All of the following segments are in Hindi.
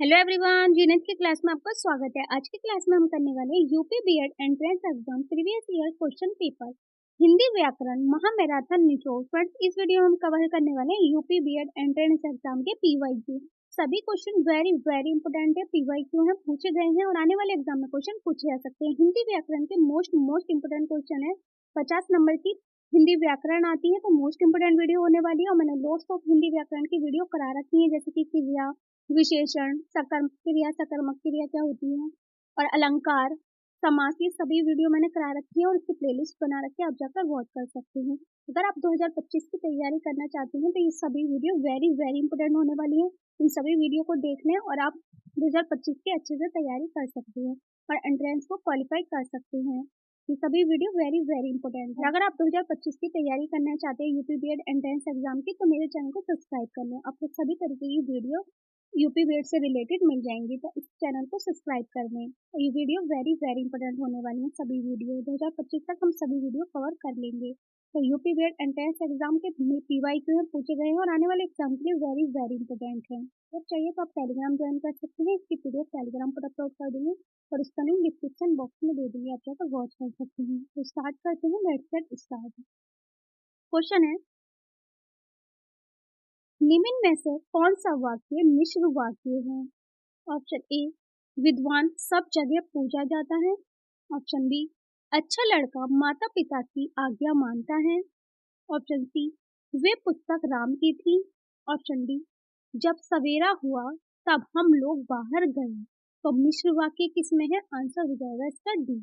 हेलो एवरीवन, जीनेत की क्लास में आपका स्वागत है। आज की क्लास में हम करने वाले हैं UP BEd entrance exam previous year question paper Hindi व्याकरण महामैराथन निचोड़। फ्रेंड्स, इस वीडियो में हम कवर करने वाले हैं यूपी बीएड एंट्रेंस एग्जाम के पीवाईक्यू। सभी क्वेश्चन वेरी वेरी इंपोर्टेंट है, पीवाईक्यू है, पूछे गए हैं और आने वाले एग्जाम में क्वेश्चन पूछे जा सकते हैं। हिंदी व्याकरण के मोस्ट इंपोर्टेंट क्वेश्चन है। 50 नंबर की हिंदी व्याकरण आती है, तो मोस्ट इंपोर्टेंट वीडियो होने वाली है और मैंने लोट्स ऑफ हिंदी व्याकरण की वीडियो करा रखी है, जैसे कि क्रिया, विशेषण, सकर्मक क्रिया, सकर्मक क्रिया क्या होती है और अलंकार, समास, ये सभी वीडियो मैंने करा रखी है और इसकी प्लेलिस्ट बना रखी है, आप जाकर वॉच कर सकते हैं। अगर आप 2025 की तैयारी करना चाहते हैं तो ये सभी वीडियो वेरी वेरी इंपोर्टेंट होने वाली है। इन सभी वीडियो को देख लें और आप 2025 की अच्छे से तैयारी कर सकते हैं और एंट्रेंस को क्वालिफाई कर सकते हैं। ये सभी वीडियो वेरी वेरी इंपोर्टेंट है। अगर आप 2025 की तैयारी करना चाहते हैं यूपी बीएड एंट्रेंस एग्जाम की, तो मेरे चैनल को सब्सक्राइब कर लें। आपको सभी तरीके की वीडियो यूपी बीएड से रिलेटेड मिल जाएंगी, तो इस चैनल को सब्सक्राइब कर लें। और ये वीडियो वेरी वेरी इंपोर्टेंट होने वाली है। सभी वीडियो 2025 तक हम सभी वीडियो कवर कर लेंगे। तो यूपी बीएड एंट्रेंस एग्जाम के पीवाईक्यू में पूछे गए हैं और आने वाले एग्जाम के लिए वेरी वेरी इंपोर्टेंट है। तो चाहिए तो आप टेलीग्राम ज्वाइन कर सकते हैं। इसकी पीडीएफ टेलीग्राम पर अपलोड कर दूंगी और उसका लिंक डिस्क्रिप्शन बॉक्स में दे दूंगी, आप जाकर वॉच कर सकते हैं। तो स्टार्ट करते हैं, लेट्स गेट स्टार्ट। क्वेश्चन है, निम्न में से कौन सा वाक्य मिश्र वाक्य है? ऑप्शन ए, विद्वान सब जगह पूजा जाता है। ऑप्शन बी, अच्छा लड़का माता पिता की आज्ञा मानता है। ऑप्शन सी, वे पुस्तक राम की थी। ऑप्शन डी, जब सवेरा हुआ तब हम लोग बाहर गए। तो मिश्र वाक्य किसमें है? आंसर हो जाएगा इसका डी,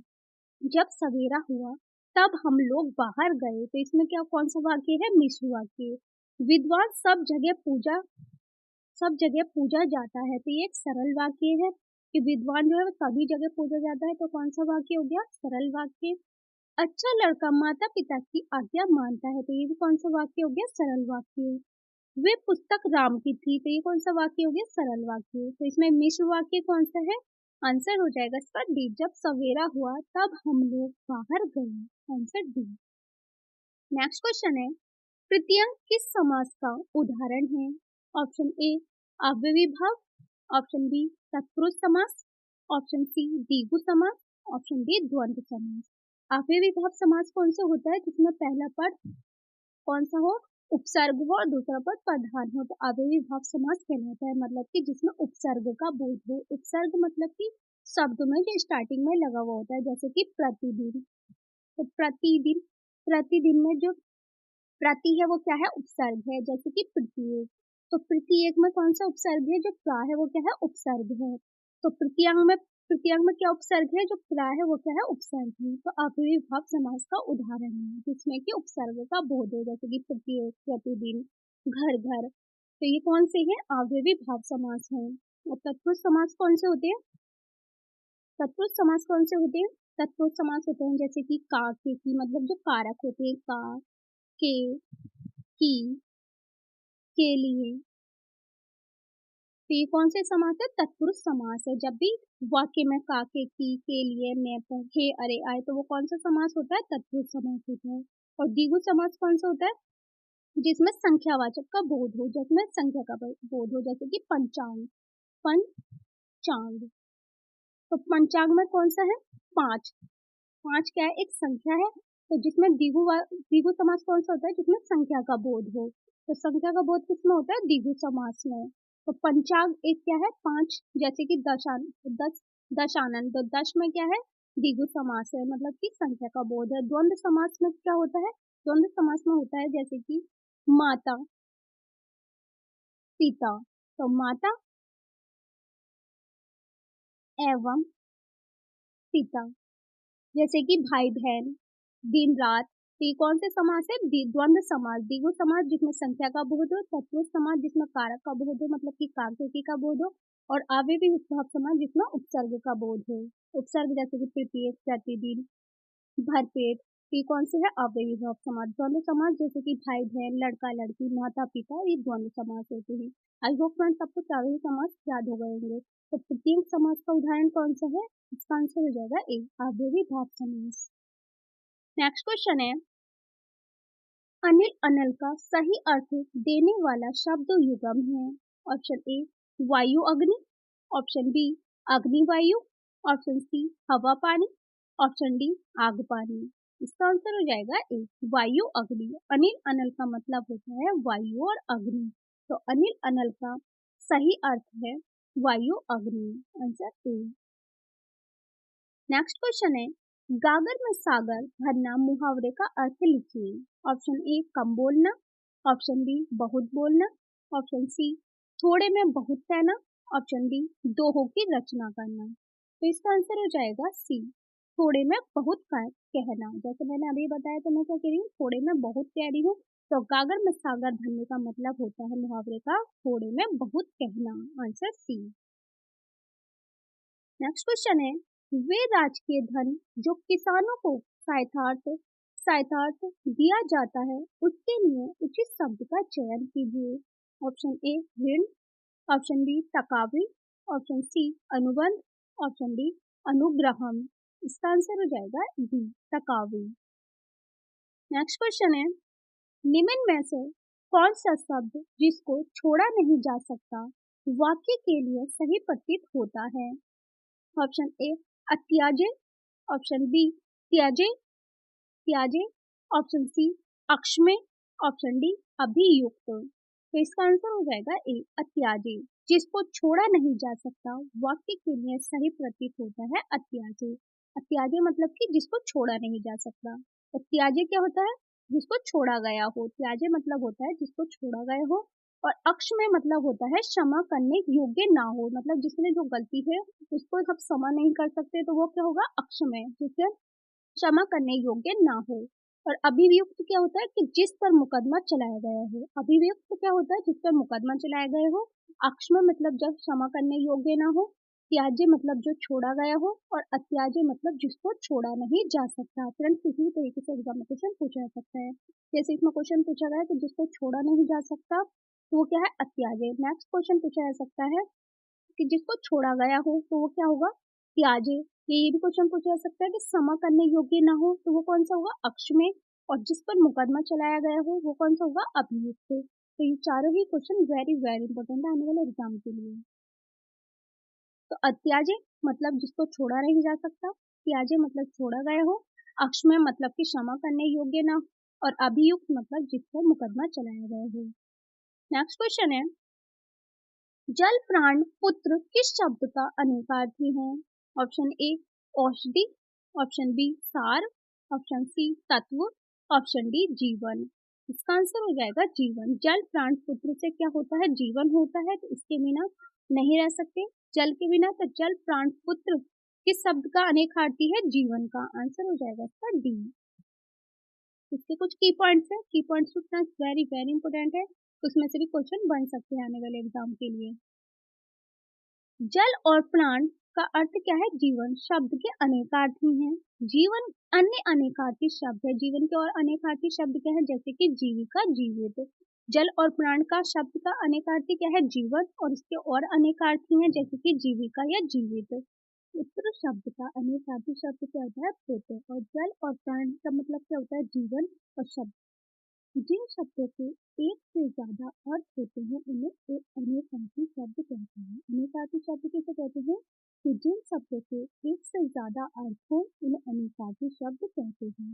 जब सवेरा हुआ तब हम लोग बाहर गए। तो इसमें क्या कौन सा वाक्य है? मिश्र वाक्य। विद्वान सब जगह पूजा जाता है, तो ये एक सरल वाक्य है कि विद्वान जो है वो सभी जगह पूजा जाता है, तो कौन सा वाक्य हो गया? सरल वाक्य। अच्छा लड़का माता पिता की आज्ञा मानता है, तो ये भी कौन सा वाक्य हो गया? सरल वाक्य। वे पुस्तक राम की थी, तो ये कौन सा वाक्य हो गया? सरल वाक्य। तो इसमें मिश्र वाक्य कौन सा है? आंसर हो जाएगा इसका डी, जब सवेरा हुआ तब हम लोग बाहर गए। Answer D. नेक्स्ट क्वेश्चन है, प्रत्यंग किस समास का उदाहरण है? ऑप्शन ए, अव्ययी भाव। ऑप्शन बी, तत्पुरुष समास। ऑप्शन सी, द्विगु समास। ऑप्शन डी, द्वंद्व समास। अव्ययी भाव समास कौन सा होता है? जिसमें पहला पद कौन सा हो? उपसर्ग हो और दूसरा पद प्रधान हो, तो अव्ययी भाव समास कहलाता है। मतलब कि जिसमें उपसर्ग का बोध हो। उपसर्ग मतलब कि शब्द में जो स्टार्टिंग में लगा हुआ होता है, जैसे कि प्रतिदिन। तो प्रतिदिन, प्रतिदिन में जो प्रति है वो क्या है? उपसर्ग है, जैसे कि प्रत्येक। तो प्रत्येक में कौन सा उपसर्ग है? जो प्रा है वो क्या है? उपसर्ग है। तो प्रत्यंग में क्या उपसर्ग है? जो प्रा है वो क्या है? उपसर्ग है। तो अव्ययी भाव समास का उदाहरण है जिसमें कि उपसर्ग का बोध है, जैसे कि प्रत्येक, प्रतिदिन, घर घर। तो ये कौन से हैं? अव्ययी भाव समास है। और तत्पुरुष समास कौन से होते हैं? तत्पुरुष समास कौन से होते हैं? तत्पुरुष समास होते हैं जैसे कि का, के, की, मतलब जो कारक होते हैं, का, के, की, के लिए। तो ये कौन से समास है? तत्पुरुष समास है। जब भी वाक्य में का, के लिए, मैं, पर, हे, अरे आए, तो वो कौन सा समास होता है? तत्पुरुष समास होता है। और द्विगु समास कौन सा होता है? जिसमें संख्यावाचक का बोध हो, जिसमें संख्या का बोध हो, जैसे कि पंचांग। पंचांग, तो पंचांग में कौन सा है? पांच। पांच क्या है? एक संख्या है। तो जिसमें द्विगु समास कौन सा होता है? जिसमें संख्या का बोध हो। तो संख्या का बोध किसमें होता है? द्विगु समास में। तो पंचांग एक क्या है? पांच, जैसे कि दशानन, तो दश में क्या है? द्विगु समास है, मतलब कि संख्या का बोध है। द्वंद्व समास में क्या होता है? द्वंद्व समास में होता है जैसे कि माता पिता, तो माता एवं पिता। जैसे कि भाई बहन, दिन रात। तो ये कौन से समास है? द्वंद्व समास। द्विगु समास जिसमें संख्या का बोध हो, तत्पुरुष समास जिसमें कारक का बोध हो, मतलब कि कार्यों का बोध हो, और अव्ययी भाव समास जिसमें उपसर्ग का बोध हो। उपसर्ग जैसे कि प्रत्येक, प्रतिदिन, भरपेट। तो ये कौन से है? अव्ययी भाव समास। द्वंद्व समास जैसे कि भाई बहन, लड़का लड़की, माता पिता, ये द्वंद्व समास होते हैं। आई होप फ्रेंड्स आपको चारों ही समास याद हो गए होंगे। तो प्रत्येक समास का उदाहरण कौन सा है? इसका आंसर हो जाएगा ए, अव्ययी भाव समास। नेक्स्ट क्वेश्चन है, अनिल अनल का सही अर्थ देने वाला शब्द युग्म है। ऑप्शन ए, वायु अग्नि। ऑप्शन बी अग्नि वायु, ऑप्शन सी हवा पानी, ऑप्शन डी आग पानी। इसका आंसर हो जाएगा ए वायु अग्नि। अनिल अनल का मतलब होता है वायु और अग्नि, तो अनिल अनल का सही अर्थ है वायु अग्नि। Answer A. नेक्स्ट क्वेश्चन है गागर में सागर भरना मुहावरे का अर्थ लिखिए। ऑप्शन ए कम बोलना, ऑप्शन बी बहुत बोलना, ऑप्शन सी थोड़े में बहुत कहना, ऑप्शन डी दोहों की रचना करना। तो इसका आंसर हो जाएगा सी थोड़े में बहुत कहना। जैसे मैंने अभी बताया तो मैं क्या कह रही हूँ, थोड़े में बहुत कह रही हूँ। तो गागर में सागर भरने का मतलब होता है मुहावरे का थोड़े में बहुत कहना। Answer C. नेक्स्ट क्वेश्चन है वे राजकीय धन जो किसानों को सायथार्थ दिया जाता है उसके लिए उचित शब्द का चयन कीजिए। ऑप्शन ए ऋण, ऑप्शन बी तकावी, ऑप्शन सी अनुबंध, ऑप्शन डी अनुग्रहम। इसका आंसर हो जाएगा डी तकावी। नेक्स्ट क्वेश्चन है निम्न में से कौन सा शब्द जिसको छोड़ा नहीं जा सकता वाक्य के लिए सही प्रतीत होता है। ऑप्शन ए अत्याजे, ऑप्शन बी त्याजे त्याजे, ऑप्शन सी अक्षमे, ऑप्शन डी अभियुक्त। तो इसका आंसर हो जाएगा ए अत्याजे। जिसको छोड़ा नहीं जा सकता वाक्य के लिए सही प्रतीत होता है अत्याजे। अत्याजे मतलब कि जिसको छोड़ा नहीं जा सकता। तो त्याजे क्या होता है, जिसको छोड़ा गया हो। त्याजे मतलब होता है जिसको छोड़ा गया हो। और अक्ष में मतलब होता है क्षमा करने योग्य ना हो, मतलब जिसने जो गलती है उसको हम क्षमा नहीं कर सकते तो वो क्या होगा अक्ष में, जिसे क्षमा करने योग्य ना हो। और अभियुक्त क्या होता है कि जिस पर मुकदमा चलाया गया हो। अभियुक्त क्या होता है जिस पर मुकदमा चलाया गया हो। अक्ष में मतलब जब क्षमा करने योग्य ना हो। त्याज्य मतलब जो छोड़ा गया हो, और अत्याज्य मतलब जिसको छोड़ा नहीं जा सकता। फ्रेंड्स किसी भी तरीके से एग्जाम में क्वेश्चन पूछा जा सकता है। जैसे इसमें क्वेश्चन पूछा गया कि जिसको छोड़ा नहीं जा सकता तो वो क्या है अत्याज्य। नेक्स्ट क्वेश्चन पूछा जा सकता है कि जिसको छोड़ा गया हो तो वो क्या होगा त्याज्य। ये भी क्वेश्चन पूछा जा सकता है कि क्षमा करने योग्य ना हो तो वो कौन सा होगा अक्ष में। और जिस पर मुकदमा चलाया गया हो वो कौन सा होगा अभियुक्त। तो ये चारों ही क्वेश्चन वेरी वेरी इंपॉर्टेंट है आने वाले एग्जाम के लिए। तो अत्याज्य मतलब जिसको छोड़ा नहीं जा सकता, त्याज्य मतलब छोड़ा गया हो, अक्ष में मतलब कि क्षमा करने योग्य ना हो, और अभियुक्त मतलब जिस पर मुकदमा चलाया गया हो। नेक्स्ट क्वेश्चन है जल प्राण पुत्र किस शब्द का अनेकार्थी है। ऑप्शन ए औषधि, ऑप्शन बी सार, ऑप्शन सी तत्व, ऑप्शन डी जीवन। इसका आंसर हो जाएगा जीवन। जल प्राण पुत्र से क्या होता है जीवन होता है, तो इसके बिना नहीं रह सकते जल के बिना। तो जल प्राण पुत्र किस शब्द का अनेकार्थी है जीवन का। आंसर हो जाएगा इसका डी। इसके कुछ की पॉइंट्स है, की पॉइंट्स वेरी वेरी इंपॉर्टेंट है, उसमें से भी क्वेश्चन बन सकते हैं आने वाले एग्जाम के लिए। जल और प्राण का अर्थ क्या है जीवन शब्द के अनेकार्थी हैं। जीवन अन्य अनेकार्थी शब्द है। जीवन के और अनेकार्थी शब्द क्या है, जैसे कि जीविका जीवित। जल और प्राण का शब्द का अनेकार्थी क्या है जीवन, और इसके और अनेकार्थी हैं जैसे कि जीविका या जीवित। पुत्र शब्द का अनेकार्थी शब्द क्या होता है पुत्र। और जल और प्राण का मतलब क्या होता है जीवन और शब्द। जिन शब्दों के एक से ज्यादा अर्थ होते हैं उन्हें एक अनेकार्थी शब्द कहते हैं। अनेकार्थी शब्द किसे कहते हैं, कि जिन शब्दों के एक से ज्यादा अर्थ हो उन्हें अनेकार्थी शब्द कहते हैं।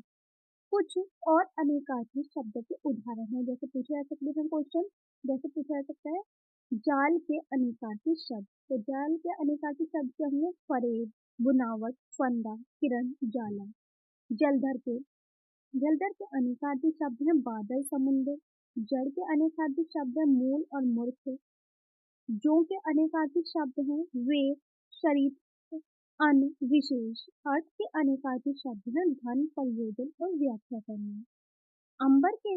कुछ और अनेकार्थी शब्दों के उदाहरण हैं, जैसे पूछा जा सकता है क्वेश्चन, जैसे पूछा जा सकता है जाल के अनेकार्थी शब्द। तो जाल के अनेकार्थी शब्द क्या होंगे, फरेब, बुनावट, फंदा, किरण, जाला। जलधर के जलधर के अनेकार्थी शब्द हैं बादल, समुद्र। जड़ के अनेकार्थी शब्द हैं मूल और मूर्ख। जो के अनेकार्थी शब्द हैं वेद, शरीर, अन्न, विशेष। अर्थ के अनेकार्थी शब्द हैं धन, प्रयोजन और व्याख्या करना। अंबर के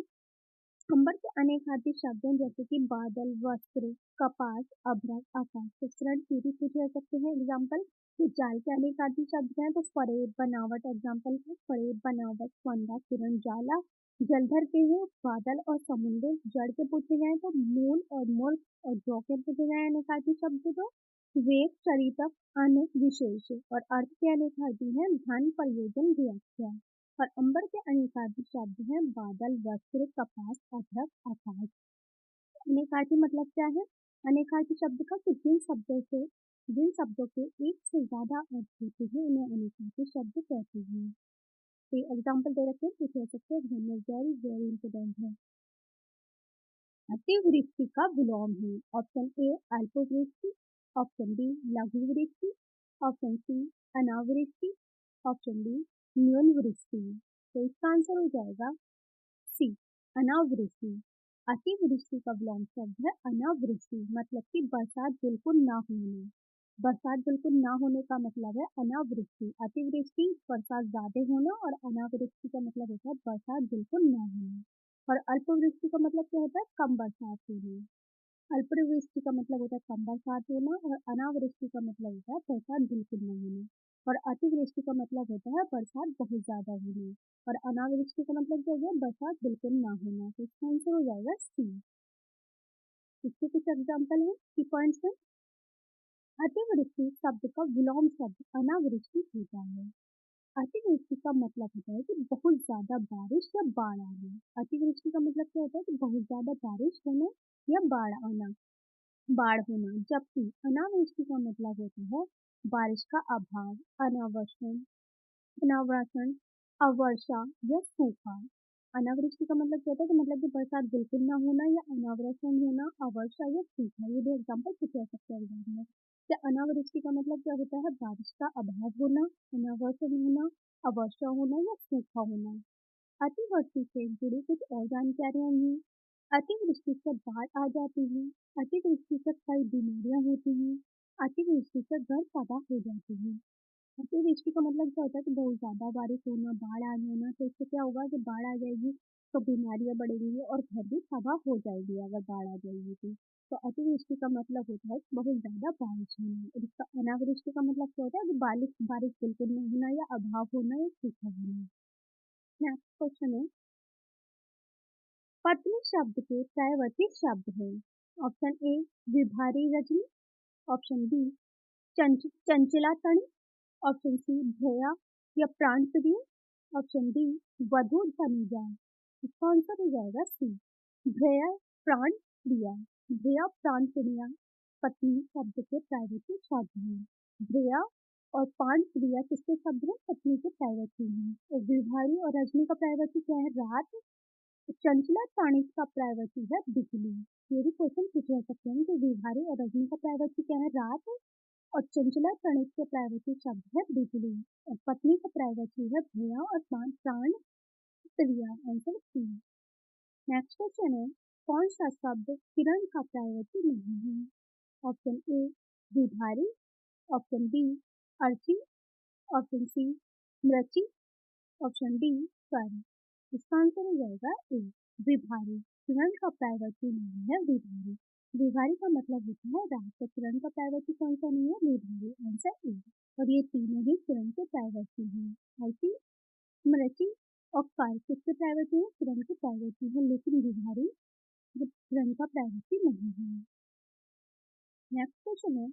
अंबर के अनेकार्थी शब्द हैं जैसे कि बादल, वस्त्र, कपास, अभ्रक, आकाश। तो फ्रंट सीरीज पूछे जा सकते हैं एग्जाम्पल। तो जाल के अनेकार्थी शब्द हैं तो फरेब, बनावट। एग्जाम्पल है फरेब, बनावट, फंदा, किरण, जाला। जलधर के हैं बादल और समुद्र। जड़ के पूछे गए तो मूल और मूर्ख। और जौ के पूछे गए अनेकार्थी शब्द तो वेद, चरितक, अन्न, विशेष। और अर्थ के अनेकार्थी हैं धन, प्रयोजन, व्याख्या। और अंबर के अनेकार्थी शब्द हैं बादल, वस्त्र, कपास, अदरक, आकाश। अनेकार्थी मतलब क्या है, अनेकार्थी शब्द का कि जिन शब्दों से जिन शब्दों के एक से ज़्यादा अर्थ होते हैं उन्हें अनुनासिक शब्द कहते हैं। तो एग्जाम्पल दे रखे हैं, पूछ सकते हैं, एग्जाम में वेरी वेरी इंपॉर्टेंट है। अतिवृष्टि का विलोम है। ऑप्शन ए अल्पवृष्टि, ऑप्शन बी लघु वृष्टि, ऑप्शन सी अनावृष्टि, ऑप्शन डी न्यून वृष्टि। तो इसका आंसर हो जाएगा सी अनावृष्टि। अतिवृष्टि का विलोम शब्द है अनावृष्टि, मतलब कि बरसात बिल्कुल ना होना। बरसात बिल्कुल ना होने का मतलब है अनावृष्टि। अतिवृष्टि बरसात ज्यादा होना और अनावृष्टि का मतलब होता है बरसात बिल्कुल ना होना। और अल्पवृष्टि का मतलब क्या होता है, कम बरसात होना। अल्पवृष्टि का मतलब होता है कम बरसात होना और अनावृष्टि का मतलब होता है बरसात बिल्कुल न होना। और अतिवृष्टि का मतलब होता है बरसात बहुत ज्यादा होना। और अनावृष्टि का मतलब क्या हो गया, बरसात बिल्कुल ना होना। तो इसका आंसर हो जाएगा सी। इसके कुछ एग्जाम्पल है की पॉइंट्स है। अतिवृष्टि शब्द का विलोम शब्द अनावृष्टि होता है। अतिवृष्टि का मतलब होता है कि बहुत ज्यादा बारिश या बाढ़ आना। अतिवृष्टि का मतलब क्या होता है कि बहुत ज्यादा बारिश होना या बाढ़ होना। जबकि अनावृष्टि का मतलब होता है बारिश का अभाव, अनावर्षण, अनावृषण, अवर्षा या सूखा। अनावृष्टि का मतलब क्या होता है कि मतलब कि बरसात बिल्कुल ना होना या अनावृषण होना, अवर्षा या सूखा। ये दो एग्जाम्पल पूछे जा सकते हैं एग्जाम में। क्या अनावृष्टि का मतलब क्या होता है, बारिश का अभाव होना, अनावर्षण होना, अवर्षा होना या सूखा होना। अतिवृष्टि से जुड़ी कुछ और जानकारियां हैं। अतिवृष्टि से बाढ़ आ जाती है। अतिवृष्टि से कई बीमारियां होती हैं। अतिवृष्टि से घर तबाह हो जाती है। अतिवृष्टि का मतलब क्या होता है कि बहुत ज़्यादा बारिश होना, बाढ़ आ जाना। तो इससे क्या होगा कि बाढ़ आ जाएगी तो बीमारियां बढ़ेंगी और घर भी तबाह हो जाएगी अगर बाढ़ आ जाएगी तो अतिवृष्टि का मतलब होता है कि बहुत ज़्यादा बारिश होना। और इसका अनावृष्टि का मतलब क्या होता है कि बारिश बारिश बिल्कुल नहीं होना या अभाव होना या सूखा होना। नेक्स्ट क्वेश्चन है, पत्नी शब्द के प्रयवाची शब्द है। ऑप्शन ए विभारी रजनी, ऑप्शन बी चंचला तणी, ऑप्शन सी भैया या प्राण प्रिय, ऑप्शन डी वधु तनुजा। इसका आंसर हो जाएगा सी भैया प्राण प्रिया। भैया प्राण प्रिया पत्नी शब्द के प्रयवाची शब्द है। भैया और प्राण प्रिया किसके शब्द है, पत्नी के प्रयवाची हैं। और विभारी और रजनी का प्रयवाची क्या है, रात। चंचला प्राणी का प्रयवाची है बिजली। ये भी क्वेश्चन पूछे जा सकते हैं कि विभारी और रजनी का प्रयवाची क्या है, रात। और चंचला प्राणी के प्रयवाची शब्द है बिजली। और पत्नी का प्रयवाची है भैया और प्राण प्रिया। Answer C. नेक्स्ट क्वेश्चन है, कौन सा शब्द किरण का प्रयवाची नहीं है। ऑप्शन ए विभारी, ऑप्शन बी अर्ची, ऑप्शन सी मृची, ऑप्शन डी स्वर्ण। इसका आंसर हो जाएगा ए विभारी। किरण का प्रयवाची नहीं है विभारी। विभारी का मतलब होता है रात। तो किरण का प्रयवाची कौन सा नहीं है, विभारी। Answer A. और ये तीनों ही किरण के प्रयवाची हैं। अर्ची, स्मृति और कार किसके प्रयवाची है, किरण के प्रयवाची है। लेकिन विभारी किरण का प्रयवाची नहीं है। नेक्स्ट क्वेश्चन है,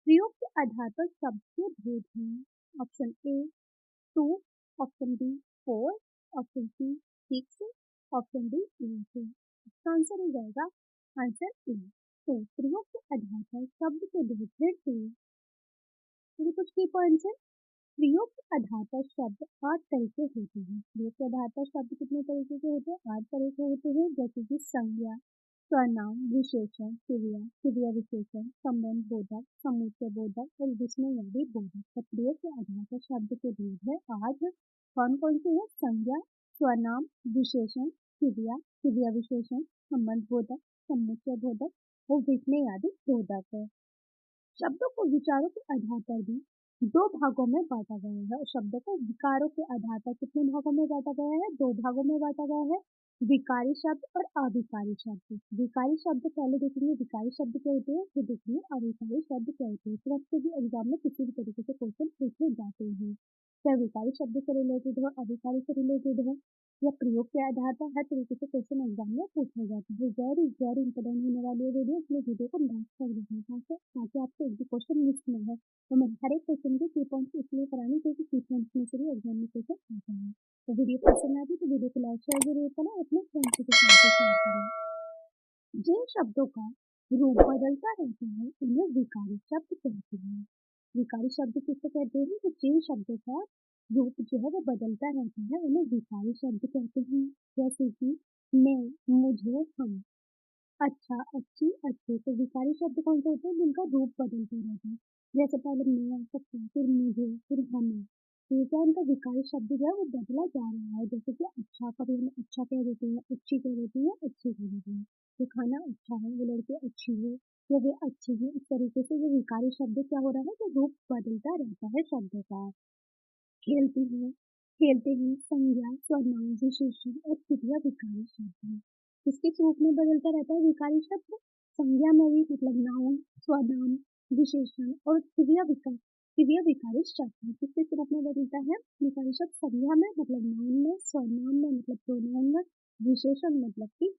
प्रयोग के आधार पर शब्द के भेद हैं। Option A 2, option B 4, option C 6, option D 8। इसका आंसर हो जाएगा आंसर ए। तो प्रयोग के आधार पर शब्द के भेद हैं 2। ये कुछ की पॉइंट्स है। प्रयोग के आधार पर शब्द 8 तरह के होते हैं। प्रयोग के आधार पर शब्द कितने तरीके के होते हैं, 8 तरह के होते हैं। जैसे कि संज्ञा, सर्वनाम, विशेषण, क्रिया, क्रिया विशेषण, संबंध बोधक, समुच्चय बोधक और विस्मयादि बोधक। तो प्रयोग के आधार पर शब्द के भेद है 8। कौन कौन से है, संज्ञा, स्वनाम, विशेषण, क्रिया, क्रिया विशेषण, संबंध बोधक, समुच्चय बोधक और विस्मयादि बोधक है। शब्दों को विचारों के आधार पर भी 2 भागों में बांटा गया है। और शब्दों को विकारों के आधार पर कितने भागों में बांटा गया है, 2 भागों में बांटा गया है। विकारी शब्द और अविकारी शब्द। विकारी शब्द पहले देखेंगे, विकारी शब्द क्या होते हैं, फिर देखेंगे अविकारी शब्द क्या होते हैं। तरफ से भी एग्जाम में किसी भी तरीके से क्वेश्चन पूछे जाते हैं, चाहे विकारी शब्द से रिलेटेड हो, अविकारी से रिलेटेड हो या प्रयोग के आधार पर हर तरीके से क्वेश्चन एग्जाम में पूछे जाते हैं। वेरी वेरी इंपॉर्टेंट होने वाली है वीडियो, इसलिए वीडियो को लास्ट तक देखना ताकि आपको एक भी क्वेश्चन मिस न हो। तो मैं हर एक क्वेश्चन के की पॉइंट्स इसलिए करानी क्योंकि की पॉइंट्स में से भी एग्जाम में क्वेश्चन आता है। तो वीडियो पसंद आती तो वीडियो को लाइक शेयर जरूर करें, अपने फ्रेंड्स के साथ शेयर करें। जिन शब्दों का रूप बदलता रहता है उन्हें विकारी शब्द कहते हैं। विकारी शब्द किसे कहते हैं कि जिन शब्दों का रूप जो है वो बदलता रहता है उन्हें विकारी शब्द कहते हैं। जैसे कि मैं, मुझे, हम, अच्छा, अच्छी, अच्छे। तो विकारी शब्द कौन से होते हैं जिनका रूप बदलते रहता है। जैसे पहले मैं आ सकता है, फिर मुझे, फिर हमें। तो ये क्या है, इनका विकारी शब्द जो है वो बदला जा रहा है। जैसे कि अच्छा, कभी हम अच्छा कह देते हैं, अच्छी कह देते हैं, अच्छी कह देते हैं। ये खाना अच्छा है, वो लड़की अच्छी है, या वे अच्छे हैं। इस तरीके से ये विकारी शब्द क्या हो रहा है कि रूप बदलता रहता है शब्दों का। खेलती हैं, खेलते हैं, संज्ञा, सर्वनाम, विशेषण और क्रिया विकारी शब्द है। किस रूप में बदलता रहता है विकारी शब्द? संज्ञा में भी मतलब नाउन, स्वनाम, विशेषण और क्रिया विकारी शब्द है। किस रूप में बदलता है विकारी शब्द? संज्ञा में मतलब नाउन में, स्वनाम में मतलब प्रोनाउन में, विशेषण मतलब कि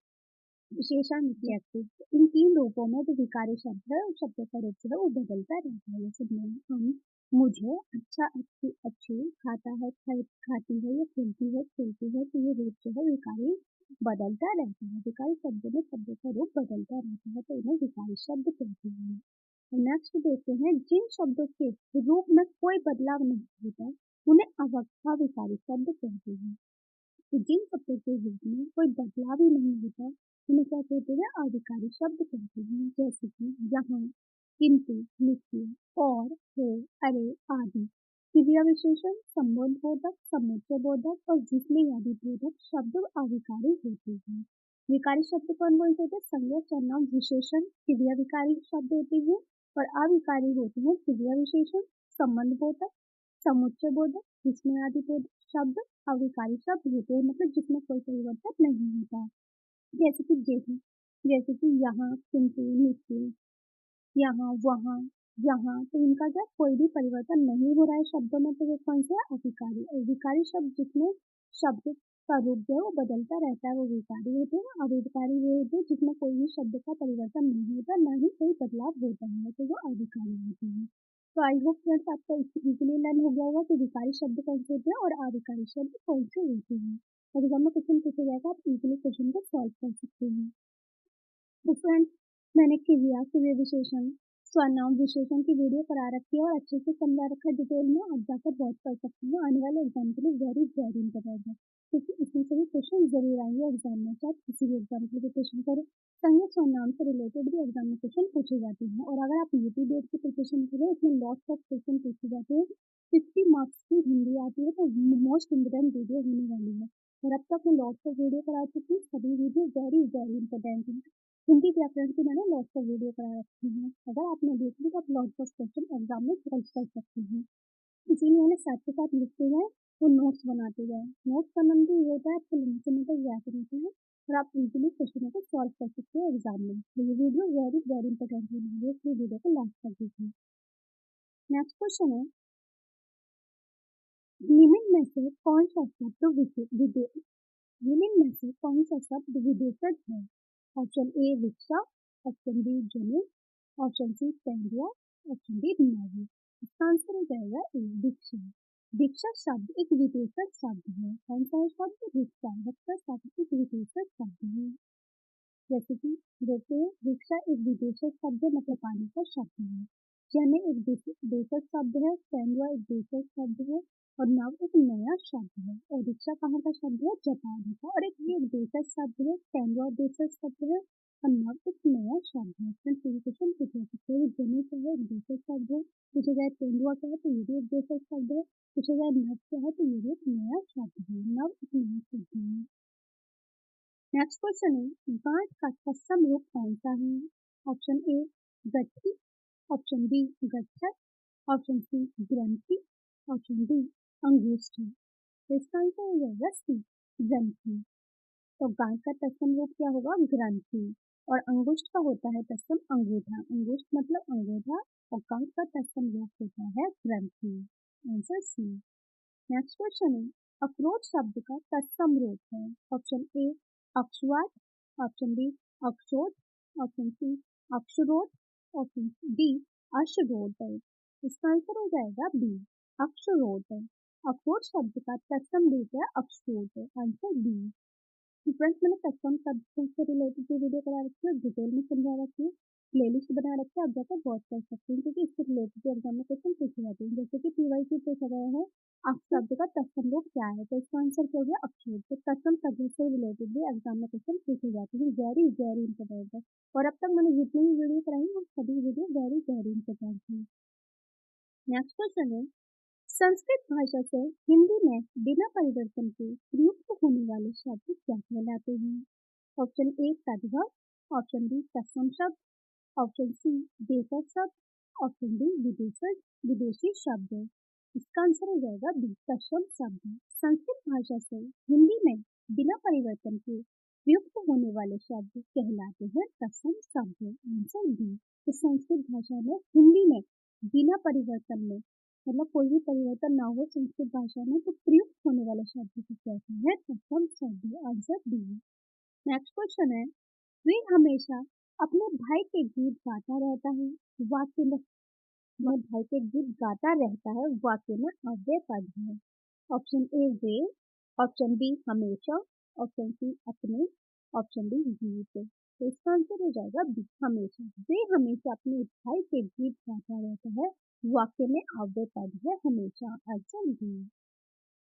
विशेषण एडजेक्टिव। इन तीन रूपों में जो विकारी शब्द है उस शब्द का रूप जो है वो बदलता रहता है। जैसे मैं, हम, मुझे, अच्छा, अच्छी, अच्छी, खाता है, खाती है, या खेलती है। तो ये रूप जो है विकारी बदलता रहता है। विकारी शब्द में शब्द का रूप बदलता रहता है तो इन्हें विकारी शब्द कहते हैं। नेक्स्ट देखते हैं जिन शब्दों के रूप में कोई बदलाव नहीं होता उन्हें अवस्था विकारी शब्द कहते हैं। तो जिन शब्दों के रूप में कोई बदलाव ही नहीं होता उन्हें क्या कहते हैं? अविकारी शब्द कहते हैं। जैसे कि यहाँ, किंतु, लेकिन, और, है, अरे आदि। क्रिया विशेषण, संबंध बोधक, समुच्चय बोधक और जिसमें आदि बोधक शब्द अविकारी होते हैं। विकारी शब्द कौन कौन से होते हैं? संज्ञा, सर्वनाम, विशेषण क्रिया विकारी शब्द होते हैं और अविकारी होते हैं क्रिया विशेषण, संबंध बोधक, समुच्चय बोधक, जिसमें आदि बोधक शब्द अविकारी शब्द होते हैं मतलब जिसमें कोई परिवर्तन नहीं होता। जैसे कि यहाँ, किंतु, लेकिन, यहाँ, वहाँ, यहाँ। तो इनका क्या कोई भी परिवर्तन नहीं हो रहा है शब्दों में तो ये कौन से है? अविकारी। और विकारी शब्द जिसमें शब्द का रूप जो है वो बदलता रहता है वो विकारी होते हैं। अविकारी वो होते हैं जिसमें कोई भी शब्द का परिवर्तन नहीं होता ना ही कोई बदलाव होता है तो वो अविकारी होते हैं। तो आई होप फ्रेंड्स आपको इजीली लर्न हो गया होगा कि विकारी शब्द कौन से होते हैं और अविकारी शब्द कौन से होते हैं। और एग्जाम में क्वेश्चन पूछा जाएगा आप इजीली क्वेश्चन को सॉल्व कर सकते हैं। तो फ्रेंड्स मैंने क्रिया, क्रिया विशेषण, सर्वनाम, विशेषण की वीडियो करा रखी है और अच्छे से समझा रखा है डिटेल में। आप जाकर वॉच कर सकते हैं। आने वाले एग्जाम के लिए वेरी वेरी इंपॉर्टेंट है क्योंकि इसमें से भी क्वेश्चन जरूर आएंगे एग्जाम में। चाहे किसी भी एग्जाम के लिए प्रिपरेशन करें, संज्ञा सर्वनाम से रिलेटेड भी एग्जाम में क्वेश्चन पूछे जाते हैं। और अगर आप यूपी बोर्ड की प्रिपरेशन करें उसमें लॉट्स ऑफ क्वेश्चन पूछे जाते हैं। 50 मार्क्स की हिंदी आती है तो मोस्ट इम्पोर्टेंट वीडियो होने वाली है। और अब तक मैं लॉट्स ऑफ वीडियो करा चुकी हूँ, सभी वीडियो वेरी वेरी इंपॉर्टेंट है। हिंदी व्याकरण की मैंने लॉट्स ऑफ वीडियो करा रखी है। अगर आपने देख ली तो आप लॉट्स ऑफ क्वेश्चन एग्जाम में सॉल्व कर सकते हैं। इसीलिए मैंने साथ के साथ लिखते गए तो नोट्स बनाते गए। नोट्स का नाम भी ये होता है आपको लंबे समय तक याद रहते हैं और आप इजीली क्वेश्चनों को सॉल्व कर सकते हैं एग्जाम में। तो ये वीडियो वेरी वेरी इंपॉर्टेंट है, इसलिए वीडियो को लास्ट कर दीजिए। नेक्स्ट क्वेश्चन है निम्न में से कौन सा शब्द निम्न में से कौन सा शब्द विदेशज है? ऑप्शन ए रिक्शा, ऑप्शन बी जने, ऑप्शन सी पेंडुआ, ऑप्शन डी नवी। इसका आंसर हो जाएगा ए रिक्शा। रिक्शा शब्द एक विदेशज शब्द है। कौन सा है शब्द? रिक्शा। रिक्शा शब्द एक विदेशज शब्द है। जैसे कि देखते हैं रिक्शा एक विदेशज शब्द है मतलब पानी का शब्द है। जने एक देशज शब्द है, पेंडुआ एक देशज शब्द है और नव एक नया शब्द है। और रिक्शा कहाँ का शब्द है? जापान का। और ये एक देशज शब्द है, पेंडुआ देशज शब्द है और नव एक नया शब्द है। फ्रेंड्स ये क्वेश्चन पूछा सकते हैं जने क्या है? एक देशज शब्द है। पूछा जाए पेंडुआ क्या है तो ये भी एक देशज शब्द है। पूछा जाए नव क्या है तो ये भी एक नया शब्द है। नव एक नया शब्द है। नेक्स्ट क्वेश्चन है गांठ का तत्सम रूप कौन सा है? ऑप्शन ए गठरी, ऑप्शन बी गट्ठर, ऑप्शन सी ग्रंथि, ऑप्शन डी अंगूष्ठी। तो इसका आंसर हो जाएगा सी ग्रंथि। तो गांठ का तत्सम रूप क्या होगा? ग्रंथि। और अंगुष्ठ का होता है तत्सम अंगूठा। अंगुष्ठ मतलब अंगूठा और गांठ का तत्सम रूप होता है ग्रंथि। Answer C. नेक्स्ट क्वेश्चन है अखरोट शब्द का तत्सम रूप है। ऑप्शन ए अक्षवाट, ऑप्शन बी अक्षोट, ऑप्शन सी अक्षरोट, ऑप्शन डी अशरोट। इसका आंसर हो जाएगा बी अक्षरोट। अखरोट शब्द का तत्सम रूप है अक्षरोट। Answer B. फ्रेंड्स मैंने तत्सम शब्द से रिलेटेड जो वीडियो करा रखी है डिटेल में समझा रखी है। प्लेलिस्ट बना रखी है, आप जाकर वॉच कर सकते हैं क्योंकि इससे रिलेटेड एग्जाम में क्वेश्चन पूछे जाते हैं। जैसे कि पीवाईक्यू पूछा गया है, आप शब्द का तत्सम रूप क्या है, तो इसका आंसर क्या हो गया अक्षर। तो तत्सम शब्द से रिलेटेड भी एग्जाम में क्वेश्चन पूछे जाते हैं, वेरी वेरी इंपॉर्टेंट है। और अब तक मैंने जितनी भी वीडियो कराई वो सभी वीडियो वेरी वेरी इंपॉर्टेंट है। नेक्स्ट क्वेश्चन है, संस्कृत भाषा से हिंदी में बिना परिवर्तन के प्रयुक्त होने वाले शब्द क्या कहलाते हैं? ऑप्शन ए तद्भव, ऑप्शन बी तत्सम शब्द, ऑप्शन सी देशज शब्द, ऑप्शन डी विदेशी शब्द। इसका आंसर हो जाएगा बी तत्सम शब्द। संस्कृत भाषा से हिंदी में बिना परिवर्तन के प्रयुक्त होने वाले शब्द कहलाते हैं तत्सम शब्द। Answer B. तो संस्कृत भाषा में हिंदी में बिना परिवर्तन में, मतलब कोई भी परिवर्तन ना हो संस्कृत भाषा में, तो प्रयुक्त होने वाले शब्द को कहते हैं तत्सम शब्द। Answer D. नेक्स्ट क्वेश्चन है, वे हमेशा अपने भाई के गीत गाता रहता है, वाक्य में अपने भाई के गीत गाता रहता है, वाक्य में अव्यय पद है। ऑप्शन ए वे, ऑप्शन बी हमेशा, ऑप्शन सी अपने, ऑप्शन डी गीत। तो इसका आंसर हो जाएगा बी हमेशा। वे हमेशा अपने भाई के गीत गाता रहता है, वाक्य में अव्यय पद है हमेशा। Answer D.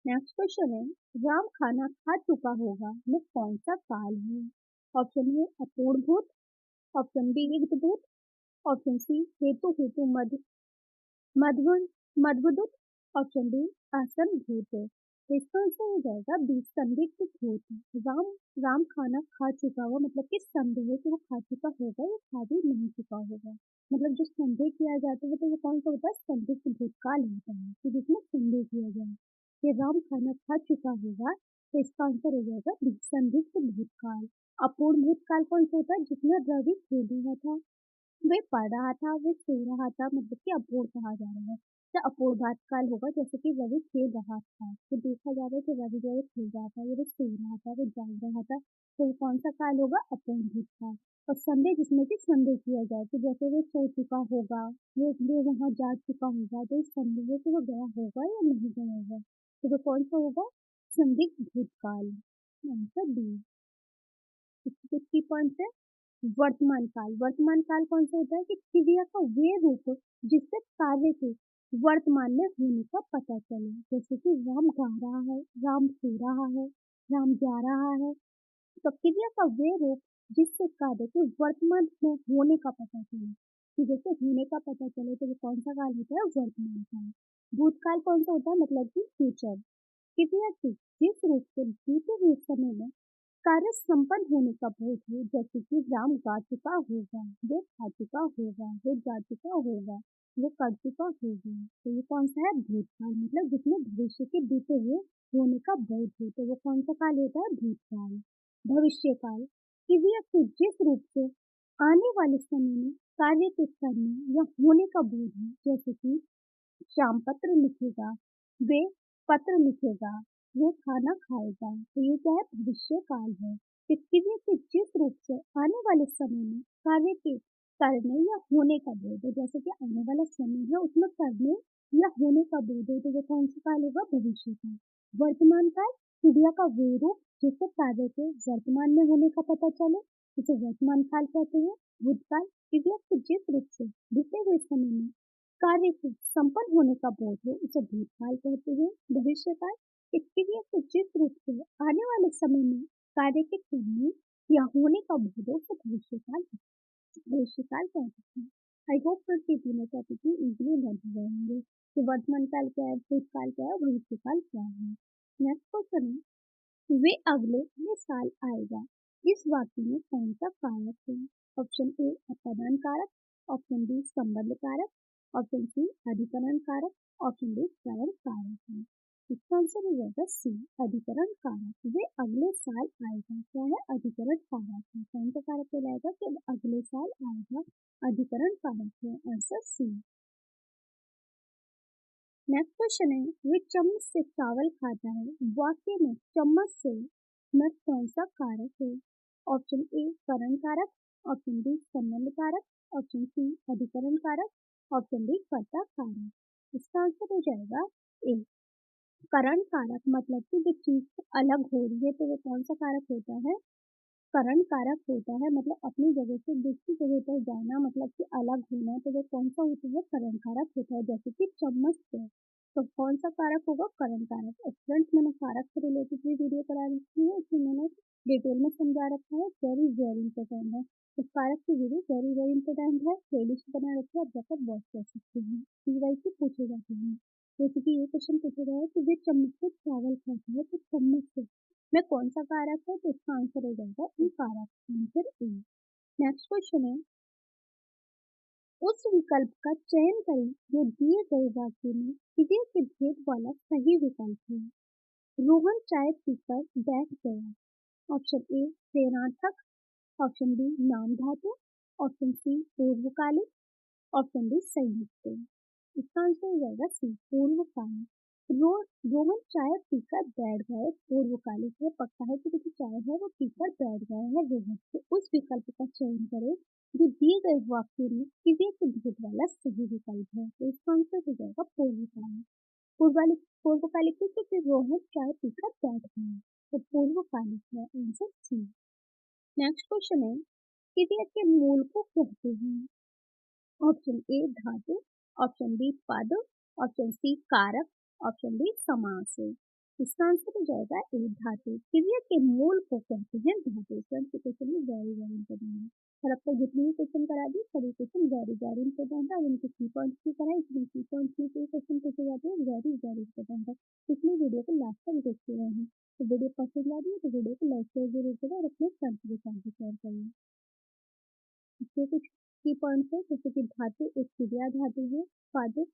नेक्स्ट क्वेश्चन है, राम खाना खा चुका होगा में कौन सा काल है? ऑप्शन ए अपूर्ण भूत, ऑप्शन बी युक्तभूत, ऑप्शन सी हेतु हेतु मधुर मधुदूत, ऑप्शन डी आसन भूत। तो इसका आंसर हो जाएगा बी संदिग्ध भूत। राम खाना खा चुका हुआ मतलब कि संदेह है कि वो खा चुका होगा या खा भी नहीं चुका होगा, मतलब जो संदेह किया जाता है तो वो कौन सा होता है, संदिग्ध भूतकाल होता है कि जिसमें संदेह किया जाए कि राम खाना खा चुका होगा। तो इसका आंसर हो जाएगा बी संदिग्ध भूतकाल। अपूर्ण भूतकाल कौन सा होता है, जिसमें रवि खेल रहा था, वे पढ़ रहा था, वे सो रहा था, मतलब कि अपूर्ण कहा जा रहा है। तो अपूर्वात काल होगा जैसे कि रवि खेल रहा था, तो देखा जा रहा है कि रवि जो है खेल रहा था, वो सो रहा था, वो जाग रहा था, तो वो कौन सा काल होगा, अपूर्ण भूतकाल। और संदेह जिसमें कि संदेह किया जाए तो जैसे वो सो चुका होगा, वो वहां जा चुका होगा, तो इस संदेह से वो गया होगा या नहीं गया होगा, तो वो कौन सा होगा, संदिग्ध भूतकाल। Answer D. कुछ की पॉइंट है, वर्तमान काल। वर्तमान काल कौन सा होता है कि क्रिया का वे रूप जिससे कार्य के वर्तमान में होने का पता चले, जैसे कि राम गा रहा है, राम सो रहा है, राम जा रहा है। तो क्रिया का वे रूप जिससे कार्य के वर्तमान में होने का पता चले, कि जैसे होने का पता चले, तो वो कौन सा काल होता है, वर्तमान काल। भूतकाल कौन सा होता है, मतलब कि फ्यूचर। क्रिया के जिस रूप से बीते हुए समय में कार्य संपन्न होने का बोध है, जैसे कि राम गा चुका होगा, वो खा चुका होगा, वो जा चुका होगा, वो कर चुका होगा। तो ये कौन सा है, भूतकाल, मतलब जिसमें भविष्य के बीते हुए होने का बोध है, तो वो कौन सा काल होता है, भूतकाल। भविष्य काल किसी व्यक्ति जिस रूप से आने वाले समय में कार्य के करने या होने का बोध है, जैसे कि श्याम पत्र लिखेगा, वे पत्र लिखेगा, वो खाना खाएगा, तो ये क्या है, भविष्य काल है। पृथ्वी के जिस रूप से आने वाले समय में कार्य के करने या होने का बोध है, जैसे कि आने वाला समय है उसमें करने या होने का बोध है, तो वो कौन सा काल होगा, भविष्य काल। वर्तमान काल क्रिया का वे रूप जिससे कार्य के वर्तमान में होने का पता चले, इसे वर्तमान काल कहते हैं। भूतकाल क्रिया के जिस रूप से बीते हुए समय में कार्य के संपन्न होने का बोध है, उसे भूतकाल कहते हैं। भविष्य काल क्रिया के जिस रूप से आने वाले समय में कार्य के करने या होने का बोध है, उसे भविष्य काल कहते हैं। आई होप कि ये तीनों टॉपिक में इजीली लर्न हो गए होंगे कि वर्तमान काल क्या है, भूतकाल क्या है, भविष्य काल क्या है। नेक्स्ट क्वेश्चन है, वे अगले साल आएगा, इस वाक्य में कौन सा कारक है? ऑप्शन ए अपादान कारक, ऑप्शन बी संबंध कारक, ऑप्शन सी अधिकरण कारक, ऑप्शन डी कारण कारक है। इसका आंसर हो जाएगा सी अधिकरण कारक। वे अगले साल आएगा क्या है, अधिकरण कारक है। कौन सा कारक कहलाएगा कि अगले साल आएगा, अधिकरण कारक है। Answer C. नेक्स्ट क्वेश्चन है, वे चम्मच से चावल खाता है, वाक्य में चम्मच से में कौन सा कारक है? ऑप्शन ए करण कारक, ऑप्शन बी संबंध कारक, ऑप्शन सी अधिकरण कारक, ऑप्शन डी कर्ता कारक। इसका आंसर हो जाएगा ए करण कारक, मतलब कि जो चीज अलग हो रही है तो वो कौन सा कारक होता है, करण कारक होता है, मतलब अपनी जगह से दूसरी जगह पर जाना, मतलब कि अलग होना, तो वो कौन सा होता है? करण कारक होता है। जैसे कि चम्मच से, तो कौन सा कारक होगा? करण कारक। और फ्रेंड्स, मैंने कारक से रिलेटेड भी वीडियो करा रखी है, इसमें मैंने डिटेल में समझा रखा है, वेरी वेरी इंपॉर्टेंट है। तो कारक की वीडियो वेरी वेरी इंपॉर्टेंट है, प्लेलिस्ट बना रखी है, आप जाकर वॉच कर सकते हैं। पीवाईक्यू पूछे जाते हैं, जैसे कि ये क्वेश्चन पूछा गया है कि वे चम्मच से चावल खाते हैं, तो चम्मच से में कौन सा कारक है? तो इसका आंसर हो जाएगा ई कारक, आंसर ए। नेक्स्ट क्वेश्चन है, उस विकल्प का चयन करें जो दिए गए वाक्य में क्रिया के भेद वाला सही विकल्प है। रोहन चाय पीकर बैठ गया। ऑप्शन ए प्रेरणार्थक, ऑप्शन बी नाम धातु, ऑप्शन सी पूर्वकालिक, ऑप्शन डी संयुक्त। इसका आंसर हो जाएगा सी पूर्वकालिक। रोहन चाय पीकर बैठ गए, पूर्वकालिक है, पक्का है कि जो चाय है वो पीकर बैठ गया है रोहन। तो उस विकल्प का चयन करें जो दिए गए वाक्य में क्रिया के भेद वाला सही विकल्प है। तो इसका आंसर हो जाएगा पूर्वकालिक। पूर्वकालिक क्योंकि रोहन चाय पीकर बैठ गया, तो पूर्वकालिक है, आंसर सी। नेक्स्ट क्वेश्चन है, क्रिया के मूल को कहते हैं। ऑप्शन ए धातु, ऑप्शन बी पद, ऑप्शन सी कारक, ऑप्शन डी समास। इसका आंसर हो जाएगा ए धातु। क्रिया के मूल को कहते हैं धातु। क्वेश्चन में वेरी वेरी इंपॉर्टेंट है, और अब तक जितने भी क्वेश्चन करा दिए सभी क्वेश्चन वेरी वेरी इंपॉर्टेंट है। और इनके की पॉइंट्स भी कराए, इसमें की पॉइंट्स भी क्वेश्चन पूछे जाते हैं, वेरी वेरी इंपॉर्टेंट है। इसलिए वीडियो को लास्ट तक देखते रहें। तो वीडियो पसंद आ रही है तो वीडियो को लाइक शेयर जरूर करें और अपने फ्रेंड्स के साथ भी शेयर करें। इसके कुछ की पॉइंट्स है, जैसे कि धातु एक क्रिया धातु है। पद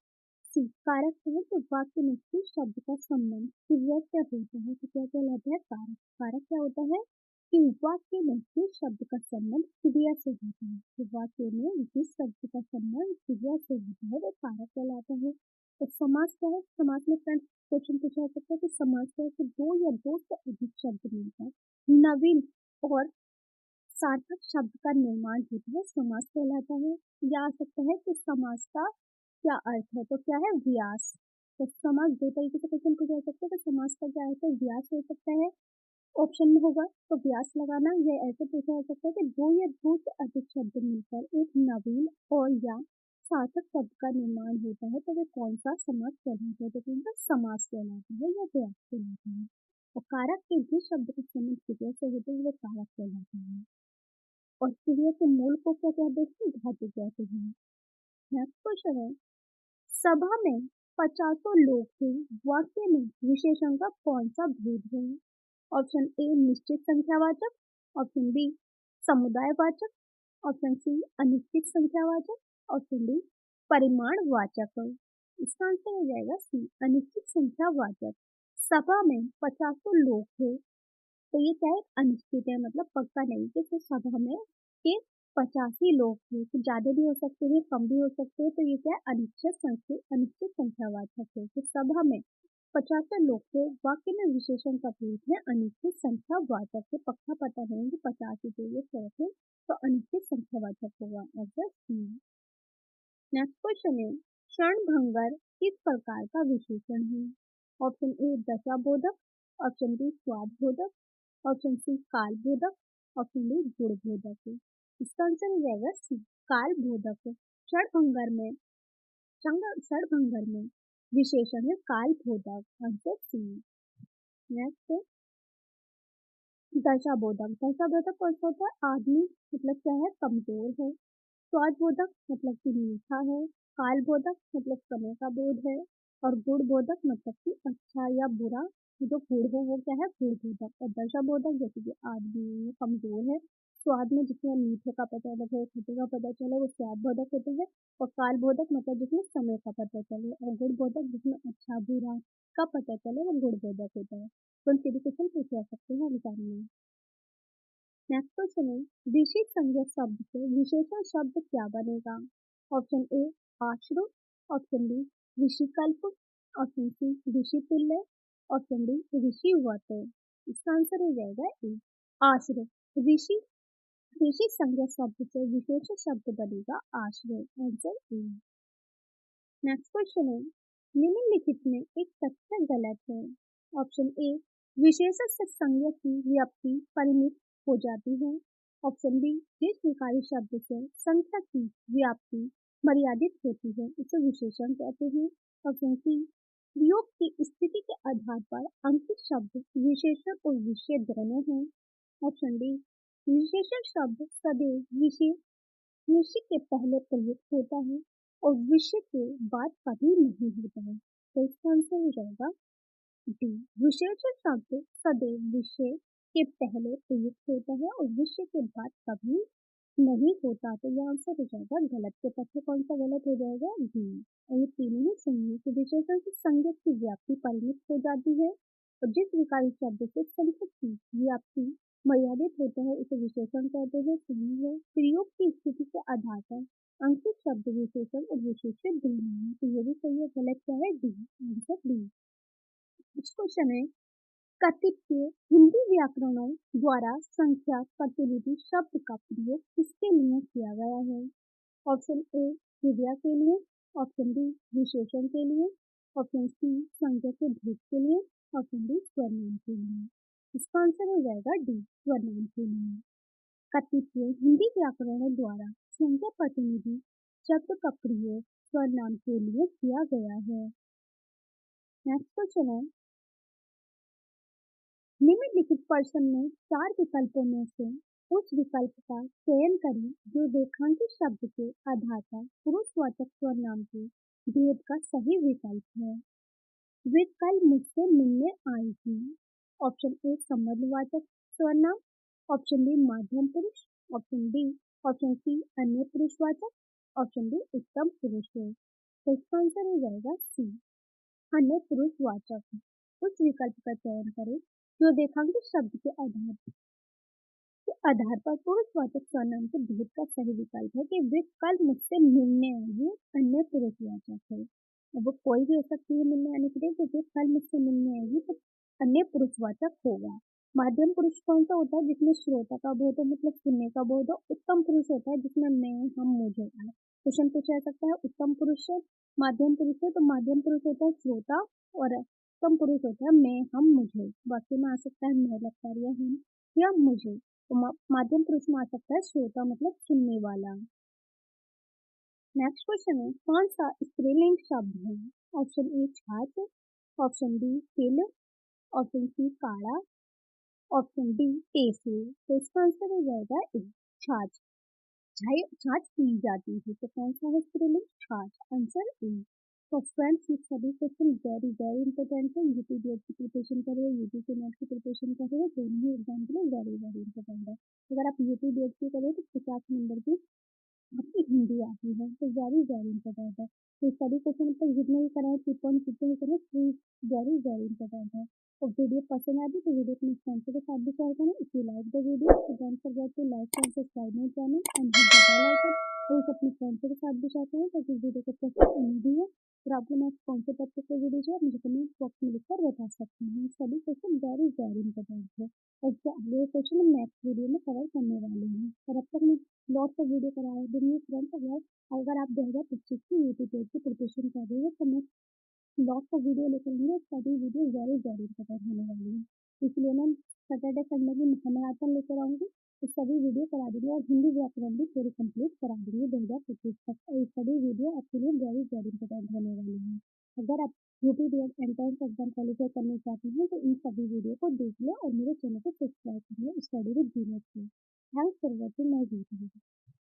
सी कारक है, तो वाक्य में किस शब्द का संबंध क्रिया से होता है, तो क्या कहलाता है? कारक। कारक क्या होता है कि वाक्य में किस शब्द का संबंध क्रिया से होता है, तो वाक्य में जिस शब्द का संबंध क्रिया से होता है वो कारक कहलाता है। तो समास क्या है? समास में फ्रेंड्स क्वेश्चन पूछा जा सकता है कि समास क्या है? कि दो या दो से अधिक शब्द मिलकर नवीन और सार्थक शब्द का निर्माण होता है, समास कहलाता है। या आ सकता है कि समास का क्या अर्थ है, तो क्या है? व्यास। तो समास दो तरीके से क्वेश्चन पूछा जा सकता है, तो समास का क्या अर्थ है? व्यास हो सकता है, ऑप्शन में होगा तो व्यास लगाना। यह ऐसे पूछा जा सकता है कि दो या दो से अधिक शब्द मिलकर एक नवीन और या सार्थक शब्द का निर्माण होता है, तो वे कौन सा समास कहलाता है? तो उनका समास कहलाता है या व्यास कहलाता है। और कारक के जिस शब्द का संबंध क्रिया से होता है वो कारक कहलाता है। और क्रिया के मूल को क्या कहते हैं? धातु कहते हैं। नेक्स्ट क्वेश्चन है, सभा में 50 लोग थे, वाक्य में विशेषण का कौन सा भेद है? ऑप्शन ए निश्चित संख्यावाचक, ऑप्शन बी समुदायवाचक, ऑप्शन सी अनिश्चित संख्यावाचक, ऑप्शन डी परिमाणवाचक। इसका आंसर हो जाएगा सी अनिश्चित संख्यावाचक। सभा में 50 लोग थे, तो ये क्या है? अनिश्चित है, मतलब पक्का नहीं कि तो सभा में के 85 लोग थे, तो ज्यादा भी हो सकते हैं कम भी हो सकते हैं, तो ये क्या है? अनिश्चित संख्यावाचक है। तो सभा में 50 लोग थे, वाक्य में विशेषण का प्रयोग है अनिश्चित संख्यावाचक से, पक्का पता नहीं कि 50 ही थे, ये 100 थे, तो अनिश्चित संख्यावाचक होगा, आंसर सी। नेक्स्ट क्वेश्चन है, क्षणभंगर किस प्रकार का विशेषण है? ऑप्शन ए दशाबोधक, ऑप्शन बी स्वादबोधक, ऑप्शन सी कालबोधक, ऑप्शन डी गुणबोधक। इसका आंसर हो जाएगा सी कालबोधक। क्षणभंगर में विशेषण है कालबोधक, आंसर सी। नेक्स्ट दशाबोधक। दशाबोधक कौन सा होता है? आदमी, मतलब क्या है? कमजोर है। स्वादबोधक मतलब कि मीठा है। कालबोधक मतलब समय का बोध है। और गुणबोधक मतलब कि अच्छा या बुरा, जो गुण हो वो क्या है? गुणबोधक। और दशाबोधक जैसे कि आदमी कमजोर है, स्वाद में जिसमें मीठे का पता चले, खट्टे का पता चले, वो स्वादबोधक होते हैं। और कालबोधक मतलब जिसमें समय का पता चले, और गुणबोधक जिसमें अच्छा बुरा का पता चले, वो गुणबोधक होता है। तो उनसे भी क्वेश्चन पूछे जा सकते हैं एग्जाम में। नेक्स्ट क्वेश्चन है, विशेष संज्ञा शब्द से विशेषण शब्द क्या बनेगा? ऑप्शन ए आश्रय, ऑप्शन बी ऋषिकल्प, ऑप्शन सी ऋषितुल्य, ऑप्शन डी ऋषिवत। इसका आंसर हो जाएगा ए आश्रय। ऋषि ऋषि संज्ञा शब्द से विशेषण शब्द बनेगा आश्रय, आंसर ए। नेक्स्ट क्वेश्चन है, निम्नलिखित में एक तथ्य गलत है। ऑप्शन ए विशेषण से संज्ञा की व्याप्ति परिमित हो जाती है। ऑप्शन बी, जिस स्वीकारी शब्द से संख्या की व्याप्ति मर्यादित होती है उसे विशेषण कहते हैं। ऑप्शन सी, प्रयोग की स्थिति के आधार पर अंकित शब्द विशेषण और विषय दोनों हैं। ऑप्शन डी, विशेषण शब्द सदैव विषय के पहले प्रयुक्त होता है और विषय के बाद कभी नहीं होता है। तो इसका आंसर हो जाएगा डी, विशेषण शब्द सदैव विषय के पहले प्रयुक्त होता है और विषय के बाद कभी नहीं होता। तो यह आंसर हो जाएगा गलत। के पक्ष कौन सा गलत हो जाएगा? डी। और ये तीनों ही सही है कि विशेषण से संज्ञा की व्याप्ति परिमित हो जाती है और जिस विकारी शब्द से संज्ञा की व्याप्ति मर्यादित होता है उसे विशेषण कहते हैं। सही है। प्रयोग की स्थिति के आधार पर अंकित शब्द विशेषण और विशेषण दोनों हैं। तो ये भी सही है। गलत क्या है? D. Answer D. Next question है, कतिपय हिंदी व्याकरणों द्वारा संख्या प्रतिनिधि शब्द का प्रयोग किसके लिए किया गया है? ऑप्शन ए, क्रिया के लिए। ऑप्शन बी, विशेषण के लिए। ऑप्शन सी, संज्ञा के भेद के लिए। ऑप्शन डी, स्वरनाम के लिए। इसका आंसर हो जाएगा डी, स्वरनाम के लिए। कतिपय हिंदी व्याकरणों द्वारा संख्या प्रतिनिधि शब्द का प्रयोग स्वरनाम के लिए किया गया है। नेक्स्ट क्वेश्चन है, निम्नलिखित प्रश्न में 4 विकल्पों में से उस विकल्प का चयन करें जो रेखांकित शब्द के आधार पर पुरुषवाचक स्वरनाम के भेद का सही विकल्प है। वे कल मुझसे मिलने आई थी। ऑप्शन ए, संबंधवाचक स्वरनाम। ऑप्शन बी, मध्यम पुरुष। ऑप्शन सी, अन्य पुरुषवाचक। ऑप्शन डी, उत्तम पुरुष है। तो इसका आंसर हो जाएगा सी, अन्य पुरुषवाचक। उस विकल्प का चयन करें जो रेखांकित शब्द के आधार पर पुरुषवाचक स्वरनाम के भेद का सही विकल्प है कि वे कल मुझसे मिलने आई, अन्य पुरुषवाचक है। अब वो कोई भी हो सकती है मिलने आने के लिए, तो वे कल मुझसे मिलने आएगी तो अन्य पुरुषवाचक होगा। माध्यम पुरुष कौन सा होता है? जिसमें श्रोता का बोध हो, मतलब सुनने का बोध हो। उत्तम पुरुष होता है जिसमें मैं, हम, मुझे आए। क्वेश्चन पूछा जा सकता है उत्तम पुरुष से, माध्यम पुरुष से, तो माध्यम पुरुष होता है श्रोता और उत्तम पुरुष होता है मैं, हम, मुझे। वाक्य में आ सकता है मैं, लगता है हम या मुझे। तो माध्यम पुरुष में आ सकता है श्रोता, मतलब सुनने वाला। नेक्स्ट क्वेश्चन है, कौन सा स्त्रीलिंग शब्द है? ऑप्शन ए, छाछ। ऑप्शन बी, तिल। ऑप्शन सी, काढ़ा। ऑप्शन डी, टेसू। तो इसका आंसर हो जाएगा ए, छाछ। छाछ पी जाती है तो कौन सा है स्त्रीलिंग? छाछ। Answer A. तो फ्रेंड्स, ये सभी क्वेश्चन वेरी वेरी इंपॉर्टेंट है। यूपी की प्रिपरेशन कर रहे हो, यूपी के नेट की प्रिपरेशन कर रहे हो, दोनों ही एग्जाम के लिए वेरी वेरी इंपॉर्टेंट है। अगर आप यूपी की करें तो 50 नंबर की आपकी हिंदी आती है, तो वेरी वेरी इंपॉर्टेंट है। तो सभी क्वेश्चन पर जितने भी कराए, टिप्पणी कितने भी करें, वेरी वेरी इंपॉर्टेंट है। तो वीडियो पसंद आती तो वीडियो अपने फ्रेंड्स के साथ भी शेयर करें। If you like the video तो don't forget to like and subscribe my channel and hit the bell icon. और इसे अपने फ्रेंड्स के साथ भी शेयर करें ताकि इस वीडियो को कैसे उम्मीद है और आपको नेक्स्ट कौन से टॉपिक पर वीडियो चाहिए मुझे कमेंट बॉक्स में लिखकर बता सकते हैं। सभी क्वेश्चन वेरी वेरी इंपॉर्टेंट है और जो अगले क्वेश्चन हम नेक्स्ट वीडियो में कवर करने वाले हैं। और अब तक मैं लॉट्स ऑफ वीडियो कराया दिन फ्रेंड्स। अगर आप 2025 की यूट्यूब की प्रिपरेशन कर रहे हो तो मैं लॉट्स ऑफ वीडियो लेकर आएंगे। सभी वीडियो वेरी वेरी इंपॉर्टेंट होने वाली है, इसलिए मैं सैटरडे संडे की मैराथन लेकर आऊंगी। तो सभी वीडियो करा दूंगी और हिंदी व्याकरण भी पूरी कंप्लीट करा दूंगी 2025 तक। और ये सभी वीडियो आपके लिए वेरी वेरी इंपॉर्टेंट होने वाली है। अगर आप यूपी एंट्रेंस एग्जाम क्वालिफाई करना चाहते हैं तो इन सभी वीडियो को देख लो और मेरे चैनल को सब्सक्राइब कर लो study with genius. Thanks for watching my video.